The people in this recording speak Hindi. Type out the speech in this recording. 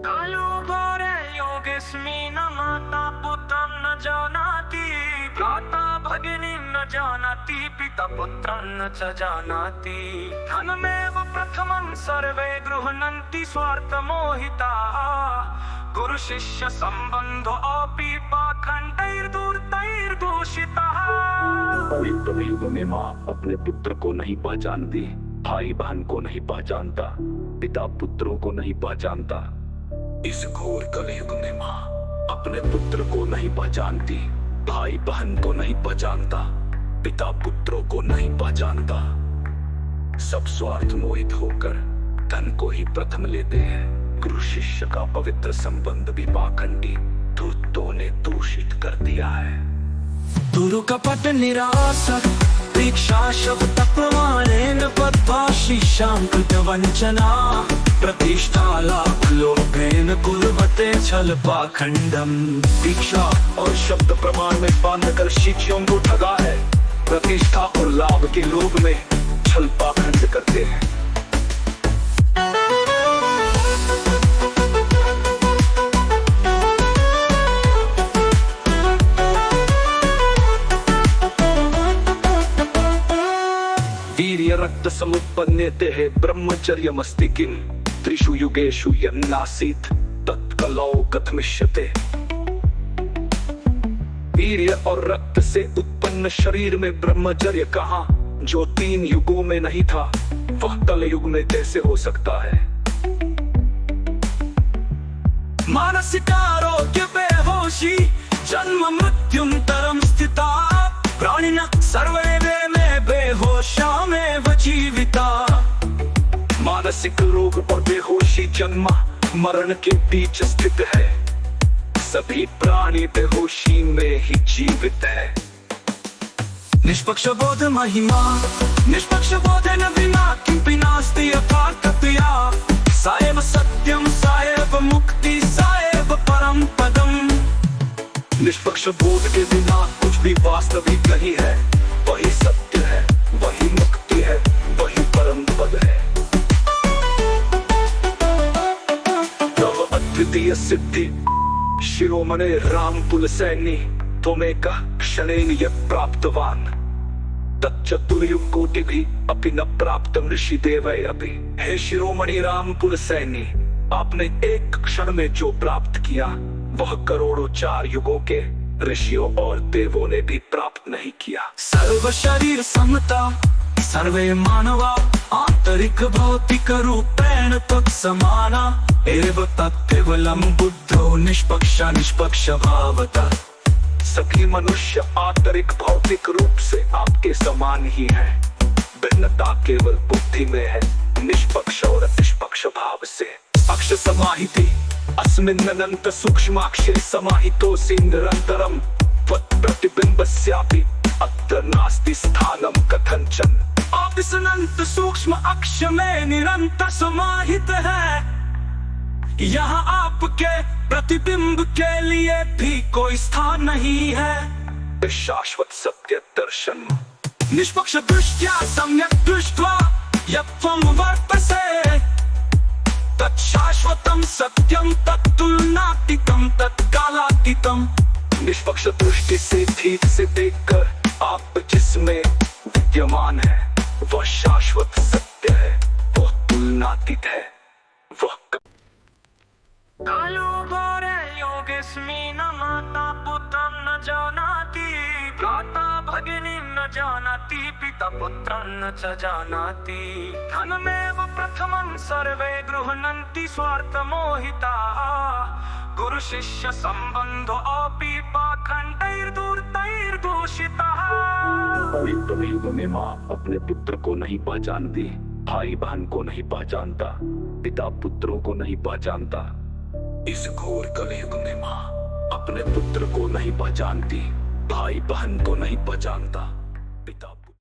कालो घोरे योगेस्मिन् माता पुत्रं न जानाति, भ्राता भगिनीं न जानाति, पिता पुत्रं न च जानाति। धनमेव प्रथमं सर्वे गृह्णन्ति स्वार्थमोहिताः, गुरु शिष्य संबंधो अपि पाखंडैर्दूर्तैर्दूषितः। पवित्र युग में माँ अपने पुत्र को नहीं पहचानती, भाई बहन को नहीं पहचानता, पिता पुत्रों को नहीं पहचानता। इस घोर कलयुग में माँ अपने पुत्र को नहीं पहचानती, भाई बहन को नहीं पहचानता, पिता पुत्रों को नहीं पहचानता। सब स्वार्थ मोहित होकर धन को ही प्रथम लेते हैं। गुरु शिष्य का पवित्र संबंध भी पाखंडी दूतों ने दूषित कर दिया है। दुरु कपट निरासक दीक्षा शब्द प्रमाणेन पद्भाषिषां कृतवंचना, प्रतिष्ठा लाभ लोभेन कुर्वते छल पाखंडम। दीक्षा और शब्द प्रमाण में बांधकर शिष्यों को ठगा है, प्रतिष्ठा और लाभ के लोभ में छल पाखंड करते हैं। वीर्य रक्त समुत्पन्नेते ब्रह्मचर्यमस्ति किम, त्रिषु युगेषु यन्नासीत् तत्कलौ कथमिष्यते। वीर्य और रक्त से उत्पन्न शरीर में ब्रह्मचर्य कहाँ, जो 3 युगों में नहीं था वह कल युग में कैसे हो सकता है। मानसिक आरोग्य बेहोशी जन्म मृत्युंतरम स्थिता, प्राणिनः सर्वे में बेहोशामेव जीविता। मानसिक रोग और बेहोशी जन्म मरण के बीच स्थित है, सभी प्राणी बेहोशी में ही जीवित है। निष्पक्ष बोध महिमा निष्पक्ष बोधेन विना किमपि नास्ति यथार्थतया, स एव सत्यं स एव मुक्ति स एव परम पदम्। निष्पक्ष बोध के बिना कुछ भी वास्तविक नहीं है, वही सत्य है, वही मुक्ति है, वही परम पद है। तव अद्वितीय सिद्धि शिरोमणे राम पुलसैनी, त्वमेकः क्षणेन यत् प्राप्तवान्, तच्चतुर्युग कोटिभिः अपि न प्राप्तम् ऋषिदेवैः अपि। हे शिरोमणि राम पुलसैनी, आपने एक क्षण में जो प्राप्त किया वह करोड़ों 4 युगों के ऋषियों और देवों ने भी प्राप्त नहीं किया। सर्व शरीर समता सर्वे मानवा आंतरिक भौतिक रूपेण तत्समाना, एव तत्केवलं बुद्धो निष्पक्ष भावतः। सभी मनुष्य आंतरिक भौतिक रूप से आपके समान ही हैं, भिन्नता केवल बुद्धि में है, निष्पक्ष और निष्पक्ष भाव से। अक्ष समाहिति अस्मिन् अनंत सूक्ष्माक्षे समाहितोऽसि निरन्तरं, त्वत्प्रतिबिम्बस्यापि अत्र नास्ति स्थानं कथंचन। आप इस अनंत सूक्ष्म अक्ष में निरंतर समाहित है, यहाँ आपके प्रतिबिंब के लिए भी कोई स्थान नहीं है। शाश्वत सत्य दर्शन निष्पक्ष दृष्ट्या सम्यक् दृष्ट्वा यत्त्वं वर्तसे, तत्शाश्वतं सत्यं तत्तुलनातीतं तत्कालातीतं। निष्पक्ष दृष्टि से ठीक से देखकर आप जिसमें विद्यमान है वह शाश्वत सत्य है, वह तुलनातीत है, वह कालो घोरे योगेस्मिन् माता पुत्रं न जानाति, भ्राता भगिनीं न जानाति, पिता पुत्रं न च जानाति। धनमेव प्रथमं सर्वे गृह्णन्ति स्वार्थमोहिताः, गुरु शिष्य संबंधो अपि पाखंडैर्दूर्तैर्दूषितः। पवित्र युग में माँ अपने पुत्र को नहीं पहचानती, भाई बहन को नहीं पहचानता, पिता पुत्रों को नहीं पहचानता। इस घोर कलयुग में माँ अपने पुत्र को नहीं पहचानती, भाई बहन को नहीं पहचानता,